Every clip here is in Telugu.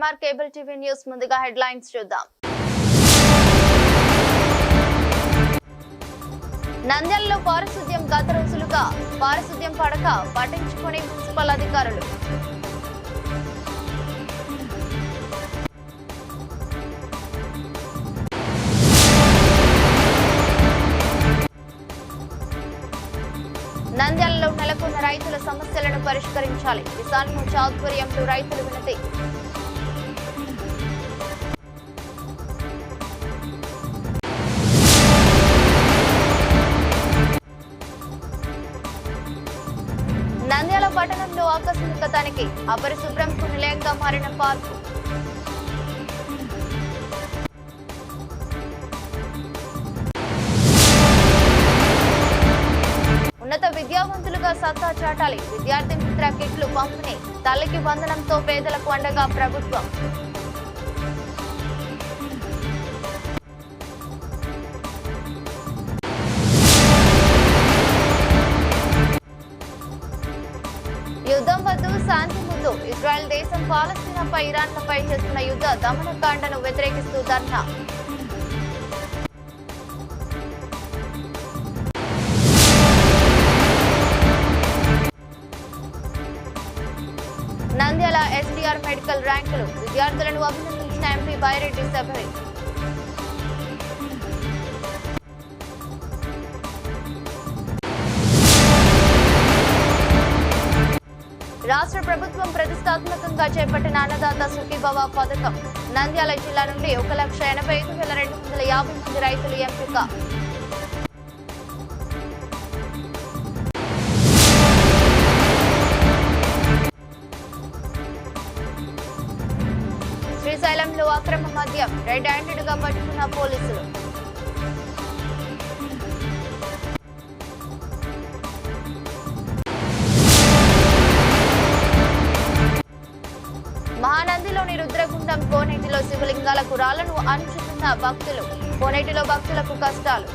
ఎంఆర్ కేబుల్ టీవీ న్యూస్ ముందుగా హెడ్లైన్స్ చూద్దాం. నంద్యాలలో పారిశుద్ధ్యం గత రోజులుగా పారిశుద్ధ్యం పడక పట్టించుకునే మున్సిపల్ అధికారులు. నంద్యాలలో నెలకొన్న రైతుల సమస్యలను పరిష్కరించాలి. కిసాన్ మోర్చా ఆధ్వర్యంలో రైతులు వినతి. నంద్యాల పట్టణంలో ఆకస్మిక తనిఖీ. అపరిశుభ్రంకు నిలయంగా మారిన పార్కు. ఉన్నత విద్యావంతులుగా సత్తా చాటాలి. విద్యార్థి మిత్ర కిట్లు పంపిణీ. తల్లికి వందనంతో పేదలకు అండగా ప్రభుత్వం. యుద్ధం వద్దు, శాంతి ముద్దు. ఇజ్రాయెల్ దేశం పాలస్తీనాపై ఇరాన్లపై చేస్తున్న యుద్ధ దమనకాండను వ్యతిరేకిస్తూ ధర్నా. నంద్యాల ఎస్డీఆర్ మెడికల్ ర్యాంకులు. విద్యార్థులను అభినందించిన ఎంపీ బైరెడ్డి శబరి. రాష్ట్ర ప్రభుత్వం ప్రతిష్టాత్మకంగా చేపట్టిన అన్నదాత సుఖీభవ పథకం. నంద్యాల జిల్లా నుండి 1,85,250 మంది రైతులు ఎంపిక. శ్రీశైలంలో అక్రమ మద్యం రెడ్ హ్యాండెడ్ గా పట్టుకున్న పోలీసులు. మహానందిలోని రుద్రగుండం కోనేటిలో శివలింగాలకు రాళ్లను అంచుతున్న భక్తులు. కోనేటిలో భక్తులకు కష్టాలు.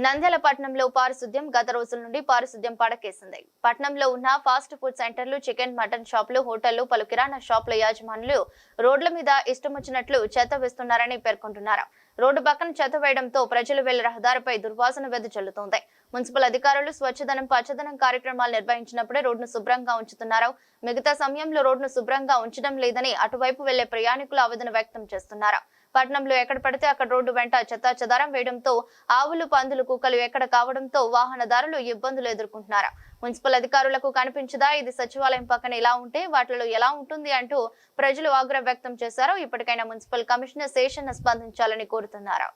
నంద్యాల పట్టణంలో పారిశుద్ధ్యం గత రోజుల నుండి పారిశుద్ధ్యం పడకేసింది. పట్టణంలో ఉన్న ఫాస్ట్ ఫుడ్ సెంటర్లు, చికెన్, మటన్ షాపులు, హోటళ్లు, పలు కిరాణా షాపుల యాజమానులు రోడ్ల మీద ఇష్టం వచ్చినట్లు చెత్త వేస్తున్నారని పేర్కొంటున్నారు. రోడ్డు పక్కన చెత్త వేయడంతో ప్రజలు వెళ్లే రహదారిపై దుర్వాసన వెదజల్లుతోంది. మున్సిపల్ అధికారులు స్వచ్ఛదనం, పచ్చదనం కార్యక్రమాలు నిర్వహించినప్పుడే రోడ్డును శుభ్రంగా ఉంచుతున్నారు. మిగతా సమయంలో రోడ్డును శుభ్రంగా ఉంచడం లేదని అటువైపు వెళ్లే ప్రయాణికులు ఆవేదన వ్యక్తం చేస్తున్నారు. పట్టణంలో ఎక్కడ పడితే అక్కడ రోడ్డు వెంట చెత్తా చెదారం వేయడంతో ఆవులు, పందులు, కుక్కలు ఎక్కడ కావడంతో వాహనదారులు ఇబ్బందులు ఎదుర్కొంటున్నారు. మున్సిపల్ అధికారులకు కనిపించదా ఇది సచివాలయం పక్కన ఇలా ఉంటే వాటిలో ఎలా ఉంటుంది అంటూ ప్రజలు ఆగ్రహం వ్యక్తం చేశారు. ఇప్పటికైనా మున్సిపల్ కమిషనర్ శేషన్న స్పందించాలని కోరుతున్నారు.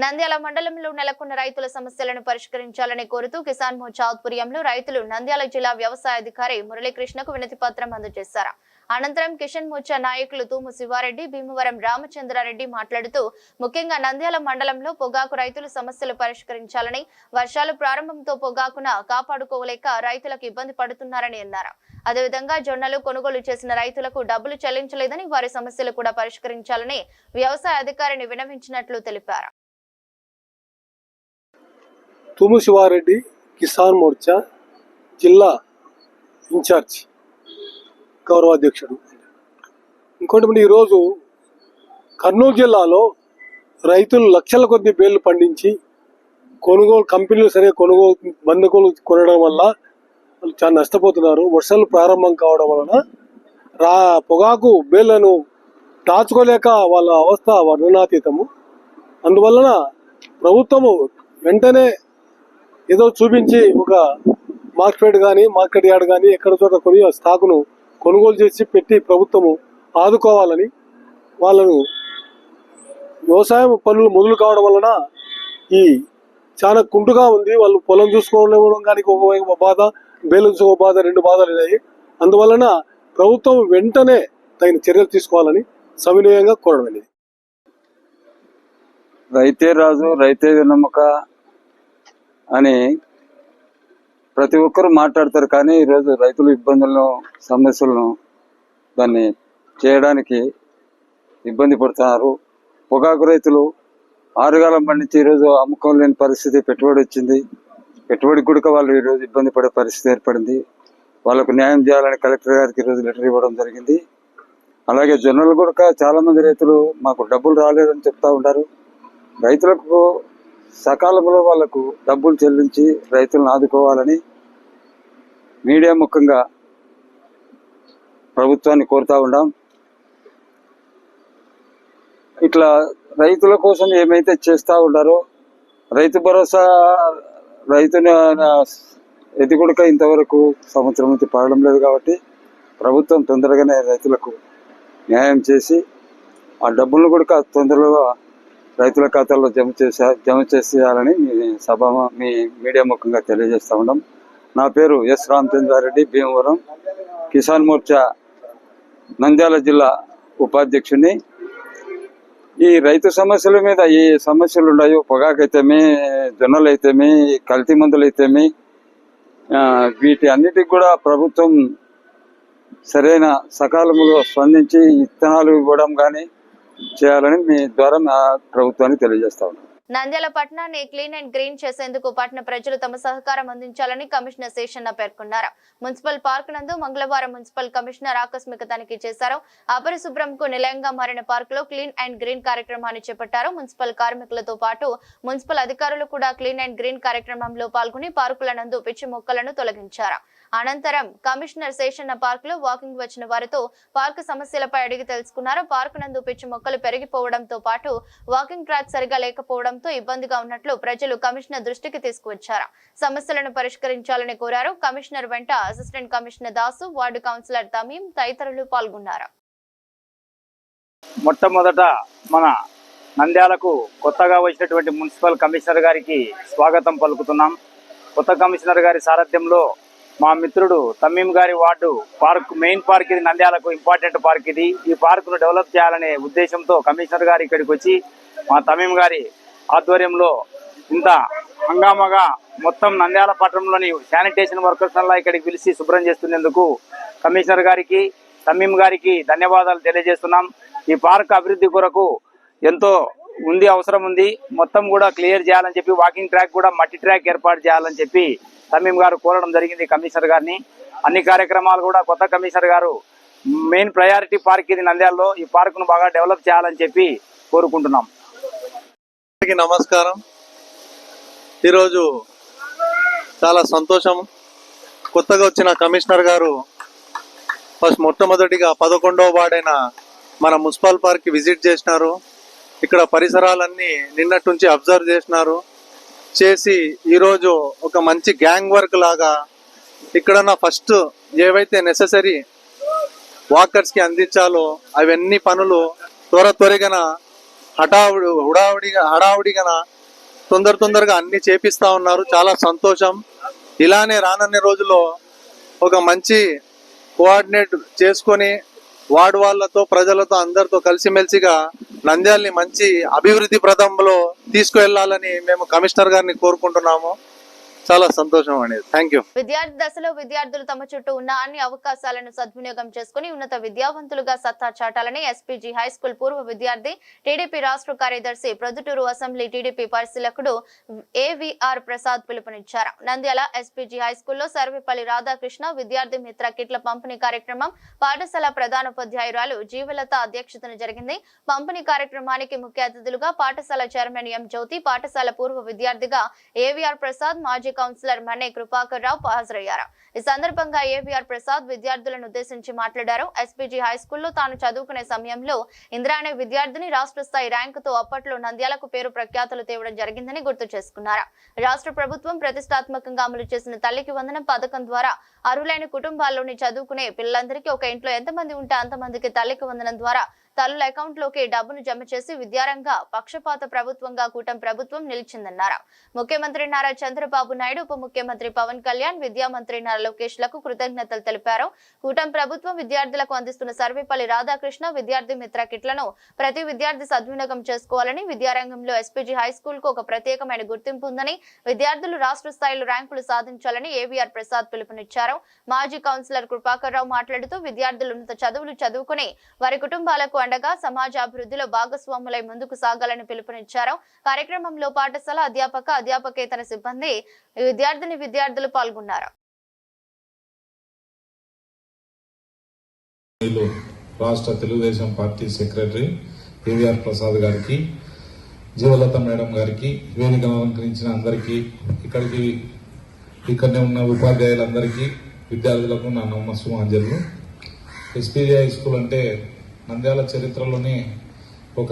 నంద్యాల మండలంలో నెలకొన్న రైతుల సమస్యలను పరిష్కరించాలని కోరుతూ కిసాన్ మోర్చా ఆధ్వర్యంలో రైతులు నంద్యాల జిల్లా వ్యవసాయ అధికారి మురళీకృష్ణకు వినతి పత్రం అందజేశారు. అనంతరం కిసాన్ మోర్చా నాయకులు తూము శివారెడ్డి, భీమవరం రామచంద్రారెడ్డి మాట్లాడుతూ ముఖ్యంగా నంద్యాల మండలంలో పొగాకు రైతుల సమస్యలు పరిష్కరించాలని, వర్షాలు ప్రారంభంతో పొగాకున కాపాడుకోలేక రైతులకు ఇబ్బంది పడుతున్నారని అన్నారు. అదేవిధంగా జొన్నలు కొనుగోలు చేసిన రైతులకు డబ్బులు చెల్లించలేదని, వారి సమస్యలు కూడా పరిష్కరించాలని వ్యవసాయ అధికారిని విన్నవించినట్లు తెలిపారు. తూము శివారెడ్డి, కిసాన్ మోర్చా జిల్లా ఇన్ఛార్జ్, గౌరవాధ్యక్షుడు. ఇంకోటి ఈరోజు కర్నూలు జిల్లాలో రైతులు లక్షల కొద్ది బేళ్లు పండించి కొనుగోలు కంపెనీలు సరిగా కొనుగోలు కొనడం వల్ల వాళ్ళు చాలా నష్టపోతున్నారు. వర్షాలు ప్రారంభం కావడం వలన పొగాకు బేళ్లను దాచుకోలేక వాళ్ళ అవస్థ వర్ణనాతీతము. అందువలన ప్రభుత్వము వెంటనే ఏదో చూపించి ఒక మార్కెట్ యార్డ్ కానీ ఎక్కడ చోట కొని స్టాకును కొనుగోలు చేసి పెట్టి ప్రభుత్వము ఆదుకోవాలని, వాళ్ళను వ్యవసాయం పనులు మొదలు కావడం వలన ఈ చాలా కుంటుగా ఉంది. వాళ్ళు పొలం చూసుకోవడం కానీ ఒక బాధ, బేలు ఒక బాధ, 2 బాధలు ఉన్నాయి. అందువలన ప్రభుత్వం వెంటనే తగిన చర్యలు తీసుకోవాలని సవినయంగా కోరడం అనేది. రైతే రాజు రైతే వెన్నెముక అని ప్రతి ఒక్కరు మాట్లాడతారు. కానీ ఈరోజు రైతుల ఇబ్బందులను సమస్యలను దాన్ని చేయడానికి ఇబ్బంది పడుతున్నారు. పొగాకు రైతులు ఆరుగాలం పండించి ఈరోజు అమ్ముకోలేని పరిస్థితి, పెట్టుబడి వచ్చింది. పెట్టుబడి కూడా వాళ్ళు ఈరోజు ఇబ్బంది పడే పరిస్థితి ఏర్పడింది. వాళ్ళకు న్యాయం చేయాలని కలెక్టర్ గారికి ఈరోజు లెటర్ ఇవ్వడం జరిగింది. అలాగే జొన్నలు కూడా చాలా మంది రైతులు మాకు డబ్బులు రాలేదని చెప్తా ఉంటారు. రైతులకు సకాలంలో వాళ్లకు డబ్బులు చెల్లించి రైతులను ఆదుకోవాలని మీడియా ముఖంగా ప్రభుత్వాన్ని కోరుతా ఉన్నాం. ఇట్లా రైతుల కోసం ఏమైతే చేస్తూ ఉన్నారో రైతు భరోసా రైతుని ఎదిగుడక ఇంతవరకు సంవత్సరం నుంచి పడడం లేదు. కాబట్టి ప్రభుత్వం తొందరగానే రైతులకు న్యాయం చేసి ఆ డబ్బులను కూడా తొందరగా రైతుల ఖాతాల్లో జమ చేసేయాలని మీ మీడియా ముఖంగా తెలియజేస్తా ఉన్నాం. నా పేరు ఎస్ రామచంద్రారెడ్డి, భీమవరం కిసాన్ మోర్చా నంద్యాల జిల్లా ఉపాధ్యక్షుని. ఈ రైతు సమస్యల మీద ఏ సమస్యలు ఉన్నాయో, పొగాకైతేమి, జొన్నలు అయితేమి, కల్తీ మందులు అయితేమి, వీటి అన్నిటికి కూడా ప్రభుత్వం సరైన సకాలంలో స్పందించి విత్తనాలు ఇవ్వడం కానీ చేయాలని మీ ద్వారా మా ప్రభుత్వానికి తెలియజేస్తా ఉన్నాం. నంద్యాల పట్టణాన్ని క్లీన్ అండ్ గ్రీన్ చేసేందుకు పట్టణ ప్రజలు తమ సహకారం అందించాలని కమిషనర్ శేషన్న పేర్కొన్నారు. మున్సిపల్ పార్క్ నందు మంగళవారం మున్సిపల్ కమిషనర్ ఆకస్మిక తనిఖీ చేశారు. అపరిశుభ్రంకు నిలయంగా మారిన పార్క్ లో క్లీన్ అండ్ గ్రీన్ కార్యక్రమాన్ని చేపట్టారు. మున్సిపల్ కార్మికులతో పాటు మున్సిపల్ అధికారులు కూడా క్లీన్ అండ్ గ్రీన్ కార్యక్రమంలో పాల్గొని పార్కుల నందు పిచ్చి మొక్కలను తొలగించారు. అనంతరం కమిషనర్ శేషన్న పార్క్ లో వాకింగ్ వచ్చిన వారితో పార్క్ సమస్యలపై అడిగి తెలుసుకున్నారు. పార్క్ నందు పిచ్చి మొక్కలు పెరిగిపోవడంతో పాటు వాకింగ్ ట్రాక్ సరిగా లేకపోవడంతో ఇబ్బందిగా ఉన్నట్లు ప్రజలు కమిషనర్ దృష్టికి తీసుకువచ్చారు. సమస్యలను పరిష్కరించాలని కోరారు. కమిషనర్ వెంట assistant commissioner Dasu, ward councillor Tameem తదితరులు పాల్గొన్నారు. మొట్టమొదట మన నంద్యాలకు కొత్తగా వచ్చినటువంటి మున్సిపల్ కమిషనర్ గారికి స్వాగతం పలుకుతున్నాం. కొత్త కమిషనర్ గారి సారథ్యంలో మా మిత్రుడు తమీం గారి వార్డు పార్క్, మెయిన్ పార్క్ ఇది, నంద్యాలకు ఇంపార్టెంట్ పార్క్ ఇది. ఈ పార్కును డెవలప్ చేయాలనే ఉద్దేశంతో కమిషనర్ గారు ఇక్కడికి వచ్చి మా తమీం గారి ఆధ్వర్యంలో ఇంత హంగామాగా మొత్తం నంద్యాల పట్టణంలోని శానిటేషన్ వర్కర్స్ అలా ఇక్కడికి పిలిచి శుభ్రం చేస్తున్నందుకు కమిషనర్ గారికి, తమీం గారికి ధన్యవాదాలు తెలియజేస్తున్నాం. ఈ పార్క్ అభివృద్ధి కొరకు ఎంతో అవసరం ఉంది. మొత్తం కూడా క్లియర్ చేయాలని చెప్పి, వాకింగ్ ట్రాక్ కూడా మట్టి ట్రాక్ ఏర్పాటు చేయాలని చెప్పి తమీం గారు కోరడం జరిగింది కమిషనర్ గారిని. అన్ని కార్యక్రమాలు కూడా కొత్త కమిషనర్ గారు మెయిన్ ప్రయారిటీ పార్క్ ఇది నంద్యాలలో, ఈ పార్కును బాగా డెవలప్ చేయాలని చెప్పి కోరుకుంటున్నాం. నమస్కారం. ఈరోజు చాలా సంతోషం. కొత్తగా వచ్చిన కమిషనర్ గారు మొట్టమొదటిగా 11వ వార్డైన మన మున్సిపల్ పార్క్ విజిట్ చేసినారు. ఇక్కడ పరిసరాలన్నీ నిన్నటి నుంచి అబ్జర్వ్ చేసి ఈరోజు ఒక మంచి గ్యాంగ్ వర్క్ లాగా ఇక్కడ ఫస్ట్ ఏవైతే నెససరీ వాకర్స్కి అందించాలో అవన్నీ పనులు త్వరగా హడావుడిగా తొందరగా అన్ని చేపిస్తా ఉన్నారు. చాలా సంతోషం. ఇలానే రానున్న రోజుల్లో ఒక మంచి కోఆర్డినేట్ చేసుకొని వార్డు వాళ్ళతో, ప్రజలతో, అందరితో కలిసిమెలిసిగా నంద్యాలని మంచి అభివృద్ధి ప్రదంలో తీసుకువెళ్లాలని మేము కమిషనర్ గారిని కోరుకుంటున్నాము. చాలా సంతోషం అనేది. Thank you. విద్యార్థి దశలో విద్యార్థులు తమ చుట్టూ ఉన్న అన్ని అవకాశాలను సద్వినియోగం చేసుకుని ఉన్నత విద్యావంతులుగా సత్తా చాటాలని ఎస్పీజీ హై స్కూల్ పూర్వ విద్యార్థి టీడీపీ రాష్ట్ర కార్యదర్శి ప్రొద్దుటూరు అసెంబ్లీ టీడీపీ పరిశీలకుడు ఏవీఆర్ ప్రసాద్ పిలుపునిచ్చారు. నంద్యాల ఎస్పీజీ హై స్కూల్లో సర్వేపల్లి రాధాకృష్ణ విద్యార్థి మిత్ర కిట్ల పంపిణీ కార్యక్రమం పాఠశాల ప్రధానోపాధ్యాయురాలు జీవలత అధ్యక్షతన జరిగింది. పంపిణీ కార్యక్రమానికి ముఖ్య అతిథులుగా పాఠశాల చైర్మన్ ఎం జ్యోతి, పాఠశాల పూర్వ విద్యార్థిగా ఏవీఆర్ ప్రసాద్, మాజీ కౌన్సిలర్ మన్నే కృపాకర్ రావు హాజరయ్యారు. ఈ సందర్భంగా ఏవీఆర్ ప్రసాద్ విద్యార్థులను ఉద్దేశించి మాట్లాడారు. ఎస్పీజీ హై స్కూల్లో తాను చదువుకునే సమయంలో ఇందిరా అనే విద్యార్థిని రాష్ట్ర స్థాయి ర్యాంకుతో అప్పట్లో నంద్యాలకు పేరు ప్రఖ్యాతులు తేవడం జరిగిందని గుర్తు చేసుకున్నారు. రాష్ట్ర ప్రభుత్వం ప్రతిష్టాత్మకంగా అమలు చేసిన తల్లికి వందనం పథకం ద్వారా అర్హులైన కుటుంబాల్లోని చదువుకునే పిల్లలందరికీ ఒక ఇంట్లో ఎంతమంది ఉంటే అంతమందికి తల్లికి వందనం ద్వారా తల్లుల అకౌంట్లోకి డబ్బును జమ చేసి విద్యారంగ పక్షపాత ప్రభుత్వంగా కూటమి ప్రభుత్వం నిలిచిందన్నారు. ముఖ్యమంత్రి నారా చంద్రబాబు నాయుడు, ఉప ముఖ్యమంత్రి పవన్ కళ్యాణ్, విద్యామంత్రి నారా లోకేష్ లకు కృతజ్ఞతలు తెలిపారు. కూటమి ప్రభుత్వం విద్యార్థులకు అందిస్తున్న సర్వేపల్లి రాధాకృష్ణ విద్యార్థి మిత్ర కిట్లను ప్రతి విద్యార్థి సద్వినియోగం చేసుకోవాలని, విద్యారంగంలో ఎస్పీజీ హై స్కూల్ కు ఒక ప్రత్యేకమైన గుర్తింపు ఉందని, విద్యార్థులు రాష్ట్ర స్థాయిలో ర్యాంకులు సాధించాలని ఏవీఆర్ ప్రసాద్ పిలుపునిచ్చారు. మాజీ కౌన్సిలర్ కృపాకర్ రావు మాట్లాడుతూ విద్యార్థులు ఉన్నత చదువులు చదువుకుని వారి కుటుంబాలకు అండగా సమాజ అభివృద్ధిలో భాగస్వాములై ముందుకు సాగాలని పిలుపునిచ్చారు. కార్యక్రమంలో పాఠశాల అధ్యాపకేతర సిబ్బంది, విద్యార్థులు పాల్గొన్నారు. రాష్ట్ర Telugu Desam party secretary AVR Prasad గారికి, జీవలత మేడం గారికి, వేదికను అలంకరించిన అందరికీ, ఇక్కడనే ఉన్న ఉపాధ్యాయులందరికీ, విద్యార్థులకు నా నమస్సుమాంజలు. ఎస్పీజీ హై స్కూల్ అంటే నంద్యాల చరిత్రలోనే ఒక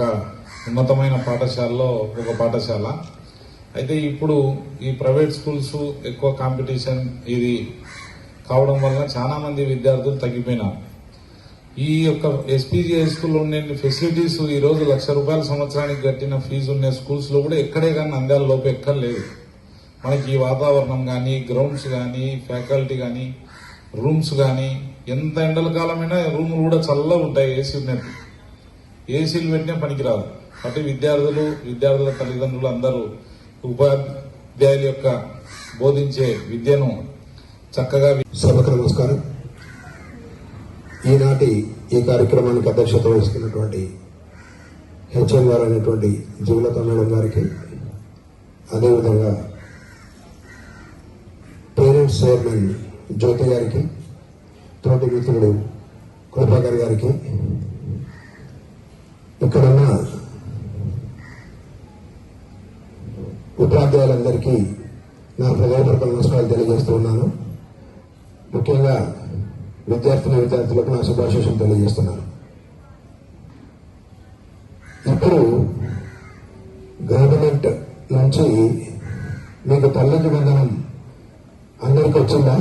ఉన్నతమైన పాఠశాలలో ఒక పాఠశాల. అయితే ఇప్పుడు ఈ ప్రైవేట్ స్కూల్స్ ఎక్కువ కాంపిటీషన్ ఇది కావడం వల్ల చాలా మంది విద్యార్థులు తగ్గిపోయినారు. ఈ యొక్క ఎస్పీజీ హై స్కూల్లో ఉండే ఫెసిలిటీస్ ఈ రోజు ₹1,00,000 సంవత్సరానికి కట్టిన ఫీజు ఉన్న స్కూల్స్ లో కూడా ఎక్కడే కానీ నంద్యాల లోపు ఎక్కడ లేదు. మనకి ఈ వాతావరణం కానీ, గ్రౌండ్స్ కానీ, ఫ్యాకల్టీ కానీ, రూమ్స్ కానీ, ఎంత ఎండల కాలమైనా రూములు కూడా చల్లగా ఉంటాయి. ఏసీ ఉన్నట్టు, ఏసీలు పెట్టినా పనికిరాదు. కాబట్టి విద్యార్థుల తల్లిదండ్రులు అందరూ ఉపాధ్యాయుల యొక్క బోధించే విద్యను చక్కగా. సభకు నమస్కారం. ఈనాటి ఈ కార్యక్రమానికి అధ్యక్షత వహిస్తున్నటువంటి హెచ్ఎం గారు అయినటువంటి జీవలత మేడం గారికి, అదేవిధంగా పేరెంట్స్ చైర్మన్ జ్యోతి గారికి, తోటి మిత్రుడు కృపాకర్ గారికి, ఇక్కడున్న ఉపాధ్యాయులందరికీ నా హృదయపూర్వక నమస్కారాలు తెలియజేస్తూ ఉన్నాను. ముఖ్యంగా విద్యార్థులకు నా శుభాశీస్సులు తెలియజేస్తున్నాను. ఇప్పుడు గవర్నమెంట్ నుంచి మీకు తల్లికి వందనం అందరికీ వచ్చిందా?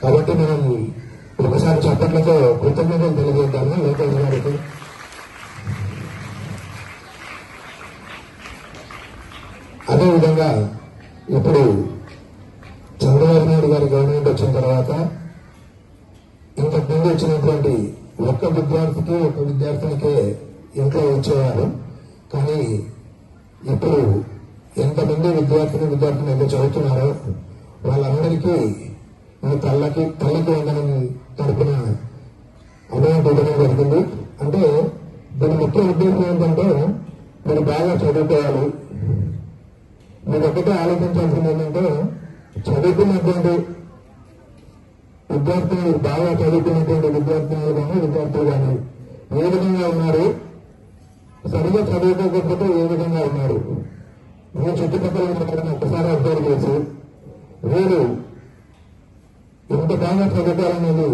కాబట్టి మనం ఒకసారి చప్పట్లతో కృతజ్ఞతలు తెలియజేద్దాము లోకేష్ గారికి. అదేవిధంగా ఇప్పుడు చంద్రబాబు నాయుడు గారి గవర్నమెంట్ వచ్చిన తర్వాత ఇంతకుముందు వచ్చినటువంటి ఒక్క విద్యార్థినికే ఇంట్లో ఇచ్చేవారు. కానీ ఇప్పుడు ఎంతమంది విద్యార్థులు ఎంత చదువుతున్నారో వాళ్ళందరికీ ఈ తల్లికి వందనం తరపున అమౌంట్ ఇవ్వడం జరిగింది. అంటే దీని ముఖ్య ఉద్దేశం ఏంటంటే మీరు బాగా చదువుకోవాలి. మీరు ఒకటే ఆలోచించాల్సింది ఏంటంటే చదువుకున్నటువంటి విద్యార్థులు, బాగా చదువుకున్నటువంటి విద్యార్థులు కానీ ఏ విధంగా ఉన్నారు, సరిగా చదువుకోకపోతే ఏ విధంగా ఉన్నారు, మీ చుట్టుపక్కల ఉన్న ఒకసారి అబ్జర్వ్ చేసి వీరు ఎంత బాగా చదువుకోవాలనేది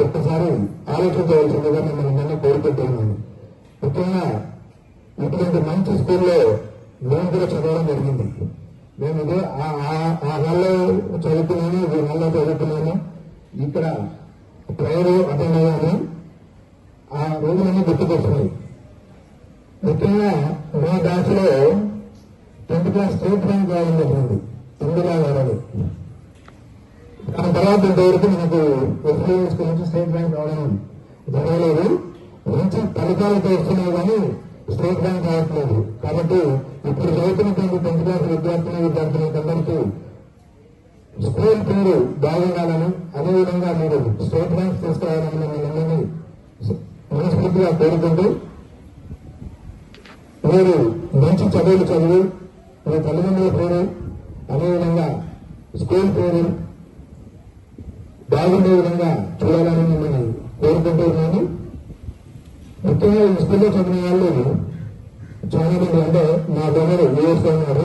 ఒక్కసారి ఆలోచించవలసిందిగా మిమ్మల్ని నిన్న కోరుకుంటున్నాను. ముఖ్యంగా ఇటువంటి మంచి స్కూల్లో మేము కూడా చదవడం జరిగింది. మేము ఇదే ఆ హాల్లో చదువుకున్నాము, ఈ హాల్లో చదువుకున్నాము, ఇక్కడ ప్రేయర్ అటెండ్ అయ్యాము. ఆ రోజులన్నీ గుర్తుకొస్తున్నాయి. ముఖ్యంగా మా బ్యాచ్లో 10th క్లాస్ స్టేట్ ర్యాంక్ రావడం జరిగింది, ఇందిరా గారు. దాని తర్వాత ఇంతవరకు మనకు ఎస్ఐ స్కూల్ నుంచి స్టేట్ ర్యాంక్ రావడం జరగలేదు. మంచి ఫలితాలతో వస్తున్నాయి కానీ స్టేట్ ర్యాంక్ రావట్లేదు. కాబట్టి ఇప్పుడు చదువుతున్నటువంటి 10th క్లాస్ విద్యార్థులందరికీ స్కూల్ పేరు బాగుండాలని, అదేవిధంగా మీరు స్టేట్ ర్యాంక్ తీసుకోవాలని మిమ్మల్ని మనస్ఫూర్తిగా కోరుకుంటూ, మీరు మంచి చదువులు చదివి మీ తల్లిదండ్రుల పేరు, అదేవిధంగా స్కూల్ పేరు బాగుండే విధంగా చూడాలని మిమ్మల్ని కోరుకుంటున్నాను. ముఖ్యంగా ఈ స్కూల్లో చదివిన వాళ్ళు చాలా మంది, అంటే మా బ్రదర్ యూఎస్లో ఉన్నారు,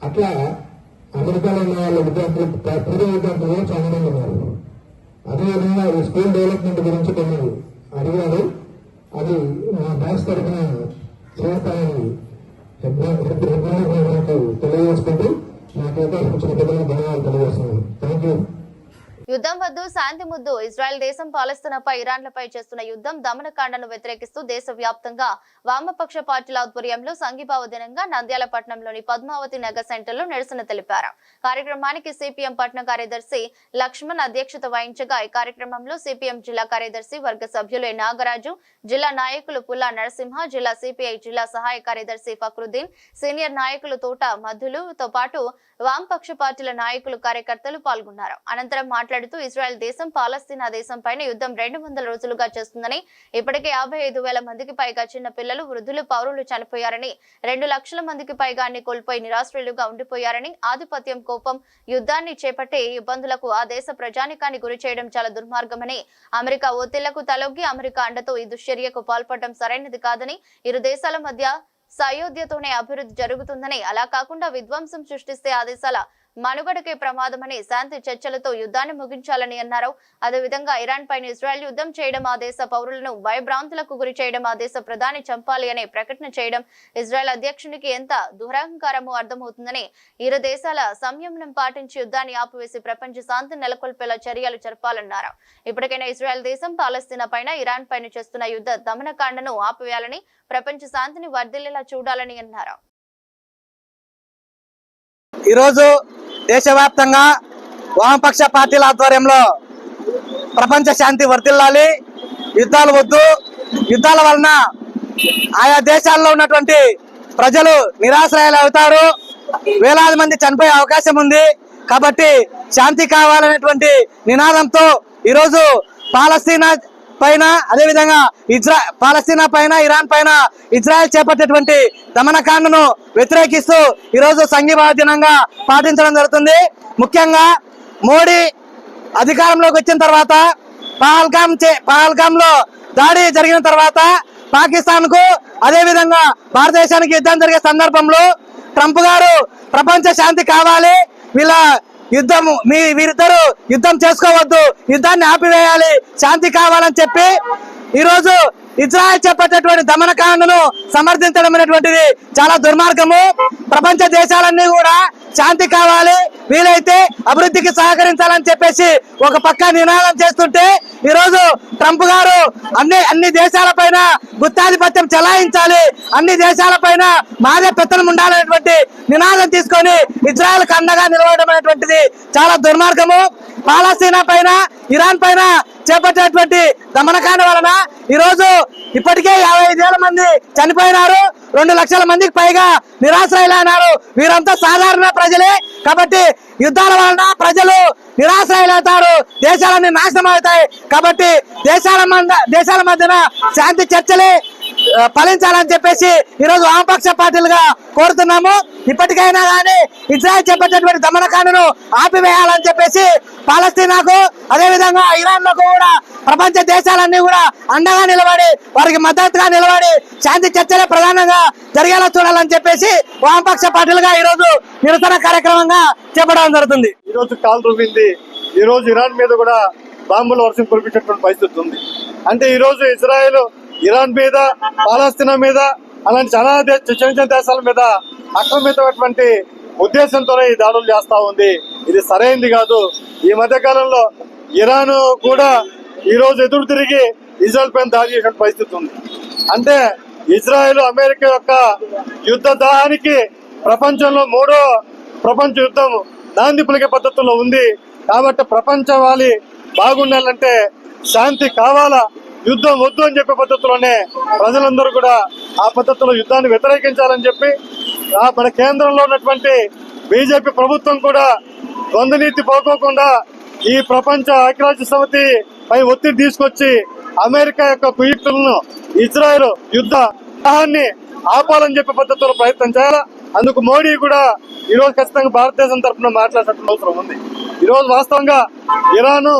అట్లా అమెరికాలో ఉన్న వాళ్ళ విద్యార్థులు, పూర్వ విద్యార్థులు చాలా మంది ఉన్నారు. అదేవిధంగా ఈ స్కూల్ డెవలప్మెంట్ గురించి కొన్ని అడిగారు. అది మా బ్యాచ్ తరఫున చేస్తానని తెలియజేసుకుంటూ నాకు అవకాశం ఇచ్చిన పెద్దలకు ధన్యవాదాలు తెలియజేస్తున్నాను. Thank you. వద్దు శాంతి ముద్దు ఇజ్రాయెల్ దేశం పాలస్తీనాపై ఇరాన్లపై చేస్తున్న యుద్ధం దమనకాండను వ్యతిరేకిస్తూ దేశవ్యాప్తంగా వామపక్ష పార్టీల ఆధ్వర్యంలో సంఘీభావ దినంగా నంద్యాల పట్టణంలోని పద్మావతి నగర్ సెంటర్లో నిరసన తెలిపారు. కార్యక్రమానికి సిపిఎం పట్టణ కార్యదర్శి లక్ష్మణ్ అధ్యక్షత వహించగా ఈ కార్యక్రమంలో సిపిఎం జిల్లా కార్యదర్శి వర్గ సభ్యులు నాగరాజు, జిల్లా నాయకులు పుల్లా నరసింహ, జిల్లా సిపిఐ జిల్లా సహాయ కార్యదర్శి ఫక్రుద్దీన్, సీనియర్ నాయకులు తోట మధులుతో పాటు వామపక్ష పార్టీల నాయకులు కార్యకర్తలు పాల్గొన్నారు. అనంతరం మాట్లాడుతూ ఇజ్రాయెల్ దేశం పాలస్తీనా దేశం పైన యుద్ధం 200 రోజులుగా చేస్తుందని, ఇప్పటికే 55,000 మందికి పైగా చిన్న పిల్లలు, వృద్ధులు, పౌరులు చనిపోయారని, 2 లక్షల మందికి పైగా అన్ని కోల్పోయి నిరాశ్రయులుగా ఉండిపోయారని, ఆధిపత్యం కోపం యుద్ధాన్ని చేపట్టే ఇబ్బందులకు ఆ దేశ ప్రజానికాన్ని గురి చేయడం చాలా దుర్మార్గమని, అమెరికా ఒత్తిళ్లకు తలొగ్గి అమెరికా అండతో ఈ దుశ్చర్యకు పాల్పడడం సరైనది కాదని, ఇరు దేశాల మధ్య సయోధ్యతోనే అభివృద్ధి జరుగుతుందని, అలా కాకుండా విధ్వంసం సృష్టిస్తే ఆ దేశాల మనుగడకే ప్రమాదమని, శాంతి చర్చలతో యుద్ధాన్ని ముగించాలని అన్నారు. అదేవిధంగా ఇరాన్ పైన ఇజ్రాయెల్ యుద్ధం చేయడం, ఆ దేశ పౌరులను భయభ్రాంతులకు గురి చేయడం, ఆ దేశ ప్రధాని చంపాలి అనే ప్రకటన చేయడం ఇజ్రాయెల్ అధ్యక్షునికి ఎంత దురహంకారమో అర్థమవుతుందని, ఇరు దేశాల సంయమనం పాటించి యుద్ధాన్ని ఆపివేసి ప్రపంచ శాంతిని నెలకొల్పేలా చర్యలు జరపాలన్నారు. ఇప్పటికైనా ఇజ్రాయెల్ దేశం పాలస్తీనా పైన ఇరాన్ పైన చేస్తున్న యుద్ధ దమనకాండను ఆపివేయాలని, ప్రపంచ శాంతిని వర్ధిల్లేలా చూడాలని అన్నారు. ఈరోజు దేశవ్యాప్తంగా వామపక్ష పార్టీల ఆధ్వర్యంలో ప్రపంచ శాంతి వర్ధిల్లాలి, యుద్ధాలు వద్దు, యుద్ధాల వలన ఆయా దేశాల్లో ఉన్నటువంటి ప్రజలు నిరాశ్రయాలు అవుతారు, వేలాది మంది చనిపోయే అవకాశం ఉంది. కాబట్టి శాంతి కావాలనేటువంటి నినాదంతో ఈరోజు పాలస్తీనా పైన, అదేవిధంగా పాలస్తీనా పైన, ఇరాన్ పైన ఇజ్రాయెల్ చేపట్టేటువంటి దమనకాండను వ్యతిరేకిస్తూ ఈరోజు సంఘీభావ దినంగా పాటించడం జరుగుతుంది. ముఖ్యంగా మోడీ అధికారంలోకి వచ్చిన తర్వాత పహల్గామ్ లో దాడి జరిగిన తర్వాత పాకిస్తాన్ కు, అదేవిధంగా భారతదేశానికి యుద్ధం జరిగే సందర్భంలో ట్రంప్ గారు ప్రపంచ శాంతి కావాలి, వీరిద్దరు యుద్ధం చేసుకోవద్దు, యుద్ధాన్ని ఆపివేయాలి, శాంతి కావాలని చెప్పి ఈరోజు ఇజ్రాయెల్ చేపట్టేటువంటి దమనకాండను సమర్థించడం అనేటువంటిది చాలా దుర్మార్గము. ప్రపంచ దేశాలన్నీ కూడా శాంతి కావాలి, వీలైతే అభివృద్ధికి సహకరించాలని చెప్పేసి ఒక పక్క నినాదం చేస్తుంటే, ఈరోజు ట్రంప్ గారు అన్ని దేశాలపైన గుత్తాధిపత్యం చెలాయించాలి, అన్ని దేశాలపైన మాదే పెత్తనం ఉండాలనేటువంటి నినాదం తీసుకొని ఇజ్రాయెల్ కు అండగా నిలవడం అనేటువంటిది చాలా దుర్మార్గము. పాలస్తీనా పైన, ఇరాన్ పైన చేపట్టేటువంటి దమనకాండ వలన ఈరోజు ఇప్పటికే 55,000 మంది చనిపోయినారు, 2 లక్షల మందికి పైగా నిరాశ్రయులైనారు. వీరంతా సాధారణ ప్రజలే. కాబట్టి యుద్ధాల వలన ప్రజలు నిరాశ్రయులవుతారు, దేశాలన్నీ నాశనం అవుతాయి. కాబట్టి దేశాల మధ్యన శాంతి చర్చలే ఫలించాలని చెప్పేసి ఈరోజు వామపక్ష పార్టీలుగా కోరుతున్నాము. ఇప్పటికైనా కానీ ఇజ్రాయెల్ చేపట్టేటువంటి దమనకాండను ఆపివేయాలని చెప్పేసి పాలస్తీనాకు, అదేవిధంగా ఇరాన్ లకు కూడా ప్రపంచ దేశాలన్నీ కూడా అండగా నిలబడి, వారికి మద్దతుగా నిలబడి శాంతి చర్చలే ప్రధానంగా జరిగేలా చూడాలని చెప్పేసి వామపక్ష పార్టీలుగా ఈరోజు నిరసన కార్యక్రమంగా చేపట్టడం జరుగుతుంది. ఈ రోజు కాలు రువ్వింది, ఈ రోజు ఇరాన్ మీద కూడా బాంబుల వర్షం కురిపించేటువంటి పరిస్థితి ఉంది. అంటే ఈ రోజు ఇజ్రాయెల్ ఇరాన్ మీద, పాలస్తీనా మీద, అలాంటి చాలా చిన్న చిన్న దేశాల మీద అక్రమితమైనటువంటి ఉద్దేశంతోనే ఈ దాడులు చేస్తా ఉంది. ఇది సరైనది కాదు. ఈ మధ్య కాలంలో ఇరాన్ కూడా ఈ రోజు ఎదురు తిరిగి ఇజ్రాయెల్ పైన దాడి చేసిన పరిస్థితి ఉంది. అంటే ఇజ్రాయెల్ అమెరికా యొక్క యుద్ధ దాహానికి ప్రపంచంలో 3వ ప్రపంచ యుద్ధం నాంది పలికే పద్ధతుల్లో ఉంది. కాబట్టి ప్రపంచవాలి బాగుండాలంటే శాంతి కావాలా, యుద్ధం వద్దు అని చెప్పే పద్ధతిలోనే ప్రజలందరూ కూడా ఆ పద్ధతిలో యుద్ధాన్ని వ్యతిరేకించాలని చెప్పి మన కేంద్రంలో ఉన్నటువంటి బీజేపీ ప్రభుత్వం కూడా ద్వంద్వ నీతి పోకోకుండా ఈ ప్రపంచ ఐక్యరాజ్య సమితి పై ఒత్తిడి తీసుకొచ్చి అమెరికా యొక్క కుయుక్తులను ఇజ్రాయెల్ యుద్ధ దాహాన్ని ఆపాలని చెప్పే పద్ధతిలో ప్రయత్నం చేయాలా. అందుకు మోడీ కూడా ఈ రోజు ఖచ్చితంగా భారతదేశం తరఫున మాట్లాడాల్సిన అవసరం ఉంది. ఈ రోజు వాస్తవంగా ఇరాన్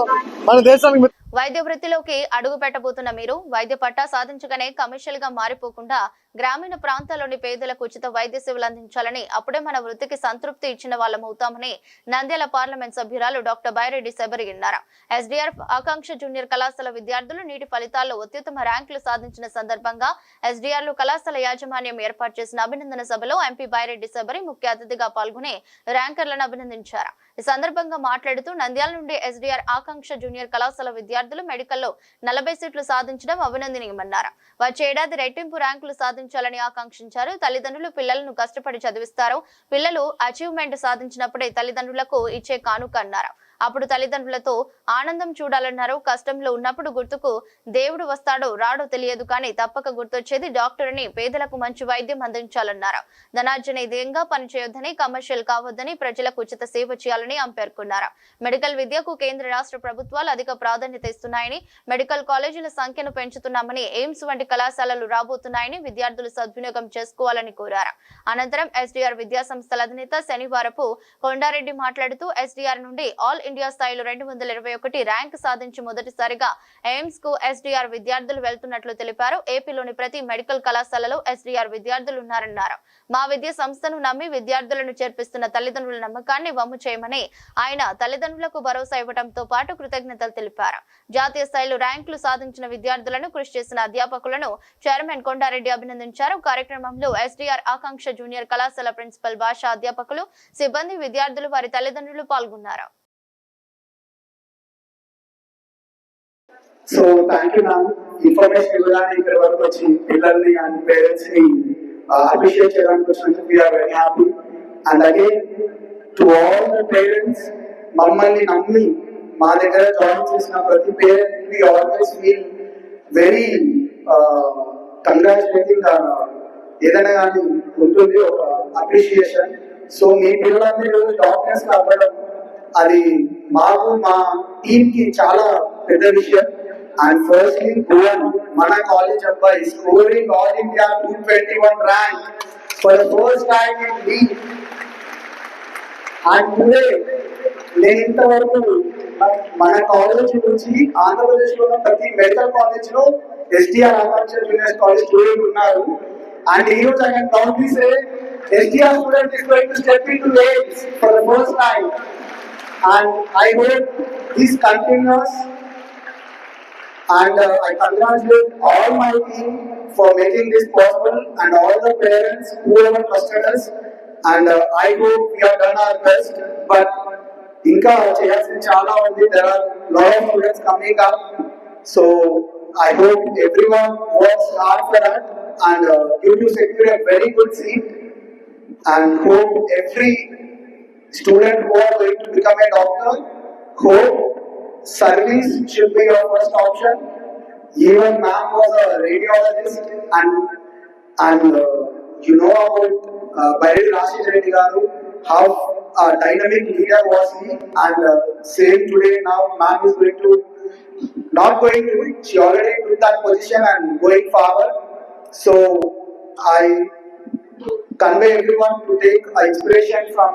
మన దేశానికి వైద్య వృత్తిలోకి అడుగు పెట్టబోతున్న మీరు వైద్య పట్టా సాధించగానే కమర్షియల్ గా మారిపోకుండా గ్రామీణ ప్రాంతాల్లోని పేదలకు ఉచిత వైద్య సేవలు అందించాలని, అప్పుడే మన వృత్తికి సంతృప్తి ఇచ్చిన వాళ్ళమవుతామని నంద్యాల పార్లమెంట్ సభ్యురాలు డాక్టర్ బైరెడ్డి శబరి అన్నారు. ఎస్డీఆర్ఎఫ్ ఆకాంక్ష జూనియర్ కళాశాల విద్యార్థులు నీటి ఫలితాల్లో అత్యుత్తమ ర్యాంకులు సాధించిన సందర్భంగా ఎస్డీఆర్లు కళాశాల యాజమాన్యం ఏర్పాటు చేసిన అభినందన సభలో ఎంపీ బైరెడ్డి శబరి ముఖ్య అతిథిగా పాల్గొని ర్యాంకర్లను అభినందించారు. ఈ సందర్భంగా మాట్లాడుతూ నంద్యాల నుండి ఎస్డీఆర్ ఆకాంక్ష జూనియర్ కళాశాల విద్యార్థులు మెడికల్లో 40 సీట్లు సాధించడం అభినందనీయమన్నారు. వచ్చే ఏడాది రెట్టింపు ర్యాంకులు సాధించాలని ఆకాంక్షించారు. తల్లిదండ్రులు పిల్లలను కష్టపడి చదివిస్తారు. పిల్లలు అచీవ్మెంట్ సాధించినప్పుడే తల్లిదండ్రులకు ఇచ్చే కానుక అన్నారు. అప్పుడు తల్లిదండ్రులతో ఆనందం చూడాలన్నారు. కష్టంలో ఉన్నప్పుడు గుర్తుకు దేవుడు వస్తాడో రాడో తెలియదు, కానీ తప్పక గుర్తొచ్చేది డాక్టర్ అని, పేదలకు మంచి వైద్యం అందించాలన్నారు. ధనార్జనీయంగా పనిచేయొద్దని, కమర్షియల్ కావద్దని, ప్రజలకు ఉచిత సేవ చేయాలని పేర్కొన్నారు. మెడికల్ విద్యకు కేంద్ర రాష్ట్ర ప్రభుత్వాలు అధిక ప్రాధాన్యత ఇస్తున్నాయని, మెడికల్ కాలేజీల సంఖ్యను పెంచుతున్నామని, ఎయిమ్స్ వంటి కళాశాలలు రాబోతున్నాయని విద్యార్థులు సద్వినియోగం చేసుకోవాలని కోరారు. అనంతరం ఎస్డీఆర్ విద్యా సంస్థల అధినేత శనివారపు కొండారెడ్డి మాట్లాడుతూ ఎస్డీఆర్ నుండి ఆల్ ఇండియా స్థాయిలో 221 ర్యాంక్ సాధించి మొదటిసారిగా ఎయిమ్స్ కు ఎస్డీఆర్ విద్యార్థులు వెళ్తున్నట్లు తెలిపారు. ఏపీలోని ప్రతి మెడికల్ కళాశాలలో ఎస్డీఆర్ విద్యార్థులు ఉన్నారన్నారు. మా విద్యా సంస్థను నమ్మి విద్యార్థులను చేర్పిస్తున్న తల్లిదండ్రుల నమ్మకాన్ని వమ్ము చేయమని ఆయన తల్లిదండ్రులకు భరోసా ఇవ్వడంతో పాటు కృతజ్ఞతలు తెలిపారు. జాతీయ స్థాయిలో ర్యాంకులు సాధించిన విద్యార్థులను, కృషి చేసిన అధ్యాపకులను చైర్మన్ కొండారెడ్డి అభినందించారు. కార్యక్రమంలో ఎస్డీఆర్ ఆకాంక్ష జూనియర్ కళాశాల ప్రిన్సిపల్ భాషా అధ్యాపకులు, సిబ్బంది, విద్యార్థులు, వారి తల్లిదండ్రులు పాల్గొన్నారు. So thank you ma'am. Information ఇవ్వడానికి ఇక్కడ వరకు వచ్చి పిల్లల్ని అండ్ పేరెంట్స్ ని అప్రిషియేట్ చేయడానికి వచ్చినందుకు we're very happy. And again to all the parents, మమ్మల్ని నమ్మి మా దగ్గర జాయిన్ చేసిన ప్రతి parent we always feel very congratulating. ఏదైనా కానీ ఉంటుంది ఒక అప్రిషియేషన్. సో మీ పిల్లలందరూ డాక్టర్స్ అవ్వడం అది మాకు, మా టీమ్ కి చాలా పెద్ద విషయం. And firstly, Bhuvan, Mana College Abbai, scoring All India 221 rank for the first time in league. And today, నేను ఇంతవరకు మన కాలేజ్ నుంచి ఆంధ్రప్రదేశ్ లో ప్రతి మెడికల్ కాలేజ్ లో ఎస్డీఆర్ ఆకాంక్ష జూనియర్ కాలేజ్ స్టూడెంట్ ఉన్నారు. అండ్ ఈ రోజు I can proudly say SDR student is going to step in to AIIMS for the first time. And I hope this continuous. And I congratulate all my team for making this possible, and all the parents who have trusted us. And I hope we have done our best. But inka cheyasin chala undi. There are lot of students coming up, so I hope everyone works hard for that and you to secure a very good seat. And hope every student who are going to become a doctor, hope service should be your first option. Even ma'am was a radiologist, and you know about Baireddi Rashesh Reddy garu, how dynamic leader was he, and same today now ma'am is not going to, she already took that position and going forward. So I convey everyone to take inspiration from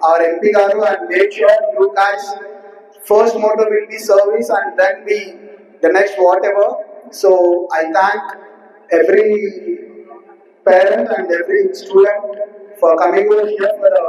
our MP garu and make sure you guys first motto will be service and then be the next whatever. So I thank every parent and every student for coming over here for the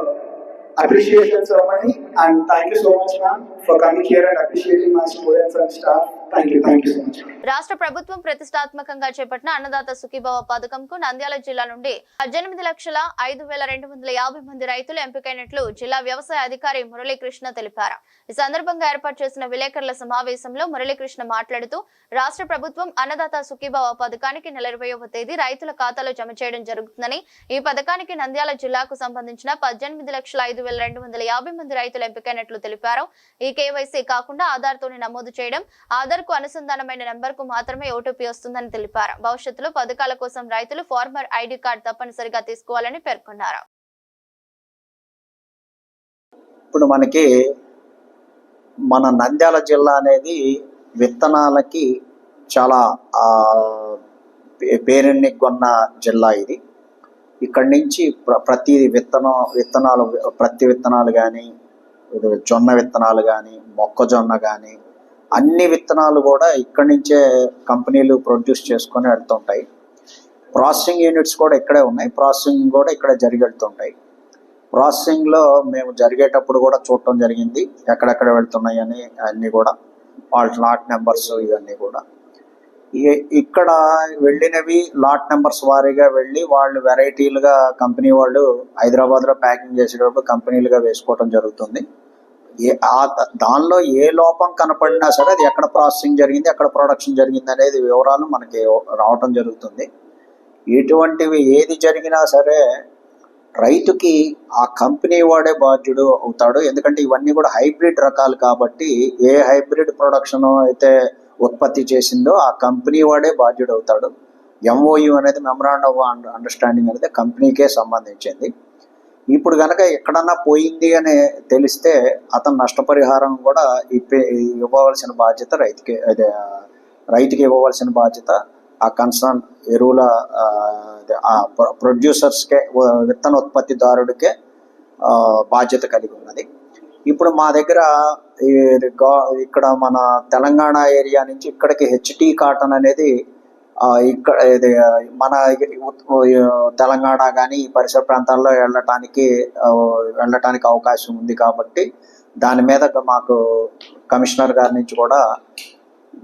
appreciation ceremony. And thank you so much ma'am for coming here and appreciating my students and staff. Thank you so much. రాష్ట్ర ప్రభుత్వం ప్రతిష్టాత్మకంగా చేపట్టిన అన్నదాత సుఖీభవ పథకంకు నంద్యాల జిల్లా నుండి 18,05,250 మంది రైతులు ఎంపికైనట్లు జిల్లా వ్యవసాయ అధికారి మురళీకృష్ణ తెలిపారు. ఈ సందర్భంగా ఏర్పాటు చేసిన విలేకరుల సమావేశంలో మురళీకృష్ణ మాట్లాడుతూ రాష్ట్ర ప్రభుత్వం అన్నదాత సుఖీభవ పథకానికి నెల 20వ తేదీ రైతుల ఖాతాలో జమ చేయడం జరుగుతుందని, ఈ పథకానికి నంద్యాల జిల్లాకు సంబంధించిన 18,05,250 మంది రైతులు ఎంపికైనట్లు తెలిపారు. ఈ కేవైసీ కాకుండా ఆధార్ తోని నమోదు చేయడం, ఆధార్ కు అనుసంధానమైన నెంబర్ కు మాత్రమే ఓటీపీ వస్తుందని తెలిపారు. భవిష్యత్తులో పథకాల కోసం రైతులు ఫార్మర్ ఐడి కార్డు తప్పనిసరిగా తీసుకోవాలని పేర్కొన్నారు. ఇప్పుడు మనకి మన నంద్యాల జిల్లా అనేది విత్తనాలకి చాలా పేరెన్ని కొన్న జిల్లా ఇది. ఇక్కడి నుంచి ప్రతి విత్తనాలు కానీ, జొన్న విత్తనాలు కానీ, మొక్కజొన్న కానీ, అన్ని విత్తనాలు కూడా ఇక్కడి నుంచే కంపెనీలు ప్రొడ్యూస్ చేసుకొని వెళ్తుంటాయి. ప్రాసెసింగ్ యూనిట్స్ కూడా ఇక్కడే ఉన్నాయి, ప్రాసెసింగ్ కూడా ఇక్కడే జరిగి వెళ్తుంటాయి. ప్రాసెసింగ్లో మేము జరిగేటప్పుడు కూడా చూడటం జరిగింది, ఎక్కడెక్కడ వెళ్తున్నాయి అని అన్నీ కూడా, వాళ్ళ లాట్ నెంబర్స్ ఇవన్నీ కూడా. ఇక్కడ వెళ్ళినవి లాట్ నెంబర్స్ వారీగా వెళ్ళి వాళ్ళు వెరైటీలుగా కంపెనీ వాళ్ళు హైదరాబాద్లో ప్యాకింగ్ చేసేటప్పుడు కంపెనీలుగా వేసుకోవడం జరుగుతుంది. దానిలో ఏ లోపం కనపడినా సరే అది ఎక్కడ ప్రాసెసింగ్ జరిగింది, ఎక్కడ ప్రొడక్షన్ జరిగింది అనేది వివరాలు మనకి రావటం జరుగుతుంది. ఇటువంటివి ఏది జరిగినా సరే రైతుకి ఆ కంపెనీ వాడే బాధ్యుడు అవుతాడు. ఎందుకంటే ఇవన్నీ కూడా హైబ్రిడ్ రకాలు కాబట్టి ఏ హైబ్రిడ్ ప్రొడక్షన్ అయితే ఉత్పత్తి చేసిందో ఆ కంపెనీ వాడే బాధ్యుడు అవుతాడు. MOU అనేది మెమరాండం ఆఫ్ అండర్స్టాండింగ్ అనేది కంపెనీకే సంబంధించింది. ఇప్పుడు కనుక ఎక్కడన్నా పోయింది అని తెలిస్తే అతను నష్టపరిహారం కూడా ఇవ్వవలసిన బాధ్యత రైతుకి ఇవ్వవలసిన బాధ్యత ఆ కన్సర్న్ ఎరువుల ప్రొడ్యూసర్స్కే, విత్తన ఉత్పత్తిదారుడికే బాధ్యత కలిగి ఉన్నది. ఇప్పుడు మా దగ్గర ఇక్కడ మన తెలంగాణ ఏరియా నుంచి ఇక్కడికి HT కాటన్ అనేది ఇక్కడ మన తెలంగాణ కానీ ఈ పరిసర ప్రాంతాల్లో వెళ్ళటానికి అవకాశం ఉంది కాబట్టి దాని మీద మాకు కమిషనర్ గారి నుంచి కూడా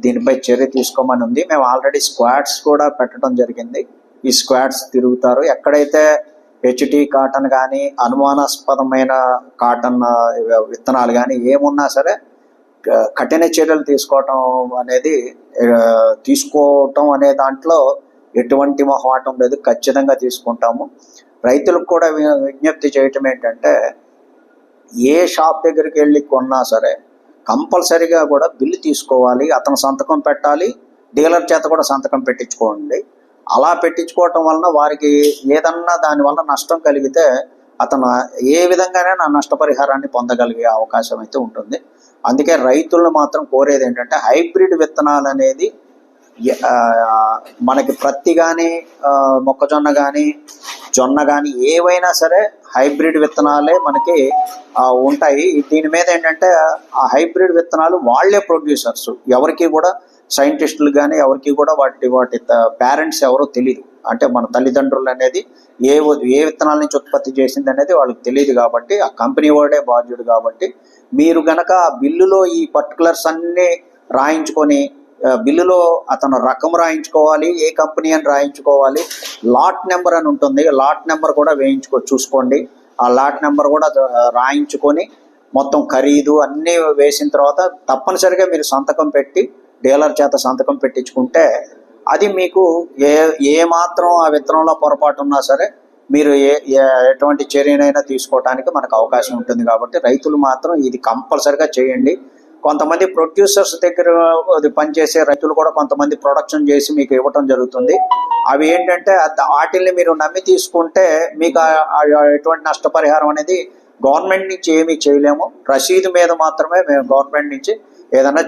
దీనిపై చర్య తీసుకోమని ఉంది. మేము ఆల్రెడీ స్క్వాడ్స్ కూడా పెట్టడం జరిగింది. ఈ స్క్వాడ్స్ తిరుగుతారు, ఎక్కడైతే HT కాటన్ కానీ అనుమానాస్పదమైన కాటన్ విత్తనాలు కానీ ఏమున్నా సరే కఠిన చర్యలు తీసుకోవటం అనే దాంట్లో ఎటువంటి మొహమాటం లేదు, ఖచ్చితంగా తీసుకుంటాము. రైతులకు కూడా విజ్ఞప్తి చేయటం ఏంటంటే ఏ షాప్ దగ్గరికి వెళ్ళి కొన్నా సరే కంపల్సరీగా కూడా బిల్లు తీసుకోవాలి, అతను సంతకం పెట్టాలి, డీలర్ చేత కూడా సంతకం పెట్టించుకోండి. అలా పెట్టించుకోవటం వలన వారికి ఏదన్నా దానివల్ల నష్టం కలిగితే అతను ఏ విధంగానే నా నష్టపరిహారాన్ని పొందగలిగే అవకాశం అయితే ఉంటుంది. అందుకే రైతులను మాత్రం కోరేది ఏంటంటే హైబ్రిడ్ విత్తనాలు అనేది మనకి ప్రత్తి కానీ మొక్కజొన్న కానీ జొన్న కానీ ఏవైనా సరే హైబ్రిడ్ విత్తనాలే మనకి ఉంటాయి. దీని మీద ఏంటంటే ఆ హైబ్రిడ్ విత్తనాలు వాళ్లే ప్రొడ్యూసర్స్, ఎవరికి కూడా సైంటిస్టులు కానీ ఎవరికి కూడా వాటి పేరెంట్స్ ఎవరో తెలియదు. అంటే మన తల్లిదండ్రులు అనేది ఏ విత్తనాల నుంచి ఉత్పత్తి చేసింది అనేది వాళ్ళకి తెలియదు కాబట్టి ఆ కంపెనీ వాడే బాధ్యుడు. కాబట్టి మీరు గనక ఆ బిల్లులో ఈ పర్టికులర్స్ అన్నీ రాయించుకొని, బిల్లులో అతను రకం రాయించుకోవాలి, ఏ కంపెనీ అని రాయించుకోవాలి, లాట్ నెంబర్ అని ఉంటుంది, లాట్ నెంబర్ కూడా చూసుకోండి. ఆ లాట్ నెంబర్ కూడా రాయించుకొని మొత్తం ఖరీదు అన్నీ వేసిన తర్వాత తప్పనిసరిగా మీరు సంతకం పెట్టి డీలర్ చేత సంతకం పెట్టించుకుంటే అది మీకు ఏ మాత్రం ఆ విత్తనంలో పొరపాటు ఉన్నా సరే మీరు ఎటువంటి చర్యనైనా తీసుకోవడానికి మనకు అవకాశం ఉంటుంది. కాబట్టి రైతులు మాత్రం ఇది కంపల్సరిగా చేయండి. కొంతమంది ప్రొడ్యూసర్స్ దగ్గర పనిచేసే రైతులు కూడా కొంతమంది ప్రొడక్షన్ చేసి మీకు ఇవ్వటం జరుగుతుంది. అవి ఏంటంటే వాటిల్ని మీరు నమ్మి తీసుకుంటే మీకు ఎటువంటి నష్టపరిహారం అనేది గవర్నమెంట్ నుంచి ఏమీ చేయలేము. రసీదు మీద మాత్రమే మేము గవర్నమెంట్ నుంచి ఏదైనా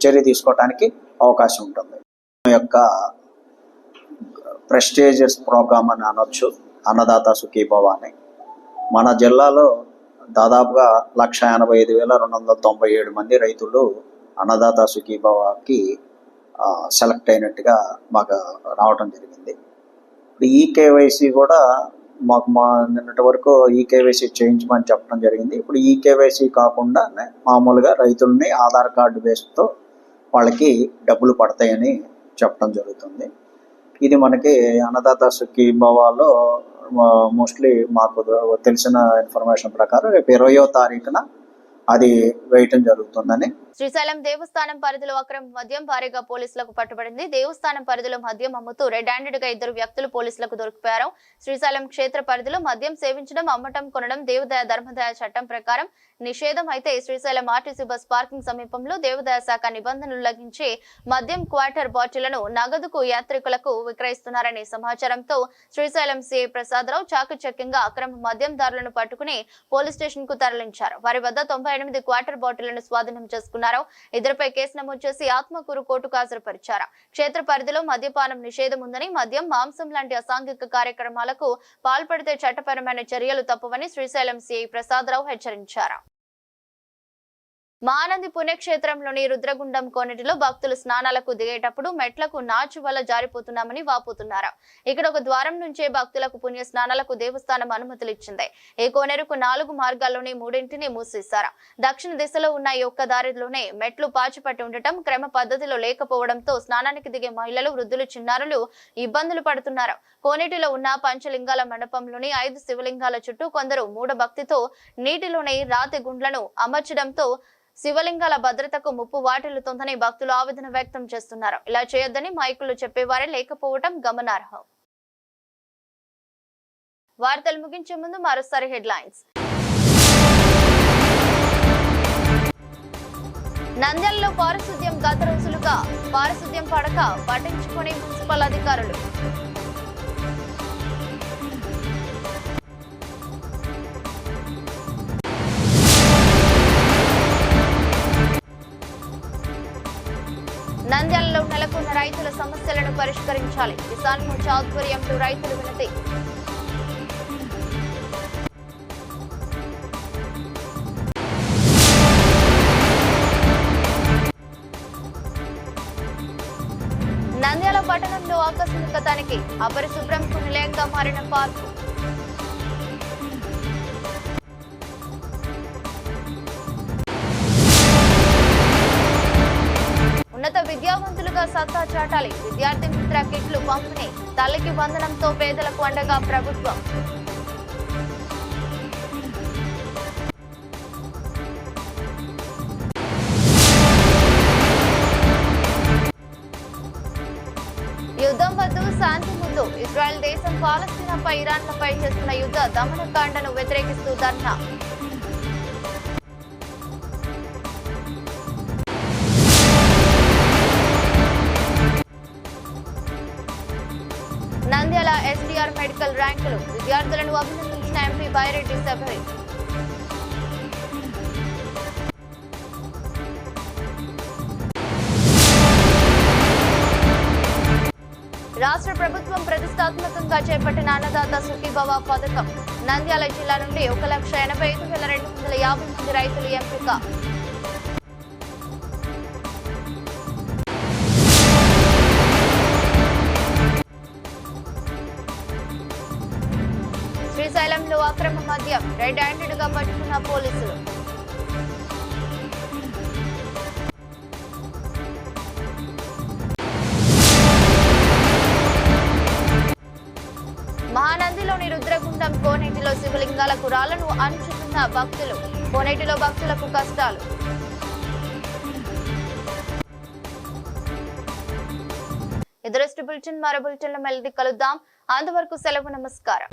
చర్య తీసుకోవడానికి అవకాశం ఉంటుంది. యొక్క ప్రెస్టీజియస్ ప్రోగ్రామ్ అని అనొచ్చు అన్నదాత సుఖీభవ అని. మన జిల్లాలో దాదాపుగా 185,297 మంది రైతులు అన్నదాత సుఖీభవకి సెలెక్ట్ అయినట్టుగా మాకు రావడం జరిగింది. ఈ KYC కూడా మాకు నిన్నటి వరకు KYC చేయించమని చెప్పడం జరిగింది. ఇప్పుడు KYC కాకుండా మామూలుగా రైతుల్ని ఆధార్ కార్డు బేస్తో వాళ్ళకి డబ్బులు పడతాయని చెప్పడం జరుగుతుంది. ఇది మనకి అన్నదాత సుఖీభవలో మోస్ట్లీ మాకు తెలిసిన ఇన్ఫర్మేషన్ ప్రకారం రేపు 20వ తారీఖున అది వేయటం జరుగుతుందని. శ్రీశైలం దేవస్థానం పరిధిలో అక్రమ మద్యం భారీగా పోలీసులకు పట్టుబడింది. దేవస్థానం పరిధిలో మద్యం అమ్ముతూ రెడ్ హ్యాండెడ్ గా 2 వ్యక్తులు పోలీసులకు దొరికిపోయారు. శ్రీశైలం క్షేత్ర పరిధిలో మద్యం సేవించడం, అమ్మటం, కొనడం దేవాదాయ ధర్మదాయ చట్టం ప్రకారం నిషేధం. అయితే శ్రీశైలం ఆర్టీసీ బస్ పార్కింగ్ సమీపంలో దేవాదాయ శాఖ నిబంధనలు ఉల్లంఘించి మద్యం క్వార్టర్ బాటిళ్లను నగదుకు యాత్రికులకు విక్రయిస్తున్నారనే సమాచారంతో శ్రీశైలం సిఐ ప్రసాదరావు చాకచక్యంగా అక్రమ మద్యందారులను పట్టుకుని పోలీస్ స్టేషన్ కు తరలించారు. వారి వద్ద 98 క్వార్టర్ బాటిళ్లను స్వాధీనం చేసుకున్నారు. ఇద్దరిపై కేసు నమోదు చేసి ఆత్మకూరు కోర్టుకు హాజరుపరిచారు. క్షేత్ర పరిధిలో మద్యపానం నిషేధం ఉందని, మద్యం, మాంసం లాంటి అసాంఘిక కార్యక్రమాలకు పాల్పడితే చట్టపరమైన చర్యలు తప్పవని శ్రీశైలం సిఐ ప్రసాదరావు హెచ్చరించారు. మహానంది పుణ్యక్షేత్రంలోని రుద్రగుండం కోనేటిలో భక్తులు స్నానాలకు దిగేటప్పుడు మెట్లకు నాచు వల్ల జారిపోతున్నామని వాపోతున్నారు. ఇక్కడ ఒక ద్వారం నుంచే భక్తులకు పుణ్య స్నానాలకు దేవస్థానం అనుమతులు ఇచ్చింది. ఈ కోనేరుకు 4 మార్గాల్లోని 3 మూసేశారు. దక్షిణ దిశలో ఉన్న ఈ ఒక్క దారిలోనే మెట్లు పాచిపట్టి ఉండటం, క్రమ పద్ధతిలో లేకపోవడంతో స్నానానికి దిగే మహిళలు, వృద్ధులు, చిన్నారులు ఇబ్బందులు పడుతున్నారు. కోనేటిలో ఉన్న పంచలింగాల మండపంలోని 5 శివలింగాల చుట్టూ కొందరు మూఢభక్తితో నీటిలోని రాతి గుండ్లను అమర్చడంతో శివలింగాల భద్రతకు ముప్పు వాటిల్లుతోందని భక్తులు ఆవేదన వ్యక్తం చేస్తున్నారు. ఇలా చేయొద్దని మైకులు చెప్పేవారే లేకపోవడం గమనార్హం. వార్తలు ముగించే ముందు మరోసారి హెడ్లైన్స్. నంద్యాలలో పారిశుద్ధ్యం గత రోజులుగా పారిశుద్ధ్యం పడక పట్టించుకునే మున్సిపల్ అధికారులు. నంద్యాలలో నెలకొన్న రైతుల సమస్యలను పరిష్కరించాలి. కిసాన్ మోర్చా ఆధ్వర్యంలో రైతులు వినతి. నంద్యాల పట్టణంలో ఆకస్మిక తనిఖీ. అపరిశుభ్రంకు నిలయంగా మారిన పార్కు. ఉన్నత విద్యావంతులుగా సత్తా చాటాలి. విద్యార్థి మిత్ర కిట్లు పంపిణీ. తల్లికి వందనంతో పేదలకు అండగా ప్రభుత్వం. యుద్ధం వద్దు, శాంతి ముందు. ఇజ్రాయెల్ దేశం పాలస్తీనాపై, ఇరాన్లపై చేస్తున్న యుద్ధ దమనకాండను వ్యతిరేకిస్తూ ధర్నా. నంద్యాల ఎస్టీఆర్ మెడికల్ ర్యాంకులు. విద్యార్థులను అభినందించిన ఎంపీ బైరెడ్డి శబరి. రాష్ట్ర ప్రభుత్వం ప్రతిష్టాత్మకంగా చేపట్టిన అన్నదాత సుఖీభవ పథకం. నంద్యాల జిల్లా నుండి 1,85,250 మంది రైతులు ఎంపిక. శ్రీశైలంలో అక్రమ మద్యం. రెడ్ హ్యాండెడ్ గా పట్టుకున్న పోలీసులు. మహానందిలోని రుద్రగుండం కోనేటిలో శివలింగాలకు రాళ్లను అంచుతున్న భక్తులు. కోనేటిలో భక్తులకు కష్టాలు. ఎదురస్ట్ బులెటిన్ మరో బులెటిన్లో మళ్ళీ కలుద్దాం. అంతవరకు సెలవు. నమస్కారం.